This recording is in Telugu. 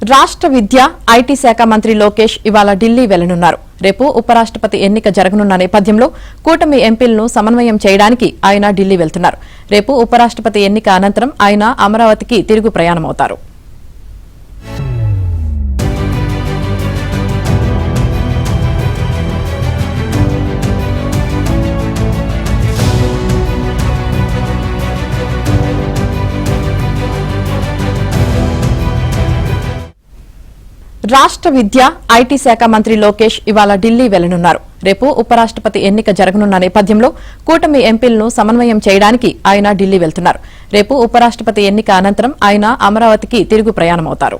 రాష్ట్ర విద్య ఐటీ శాఖ మంత్రి లోకేష్ ఇవాళ ఢిల్లీ వెళ్లనున్నారు. రేపు ఉపరాష్ట్రపతి ఎన్నిక జరగనున్న నేపథ్యంలో కూటమి ఎంపీలను సమన్వయం చేయడానికి ఆయన ఢిల్లీ వెళ్తున్నారు. రేపు ఉపరాష్ట్రపతి ఎన్నిక అనంతరం ఆయన అమరావతికి తిరుగు ప్రయాణమవుతారు. రాష్ట్ర విద్య ఐటీ శాఖ మంత్రి లోకేష్ ఇవాళ ఢిల్లీ వెళ్లనున్నారు. రేపు ఉపరాష్ట్రపతి ఎన్నిక జరగనున్న నేపథ్యంలో కూటమి ఎంపీలను సమన్వయం చేయడానికి ఆయన ఢిల్లీ వెళ్తున్నారు. రేపు ఉపరాష్ట్రపతి ఎన్నిక అనంతరం ఆయన అమరావతికి తిరుగు ప్రయాణమవుతారు.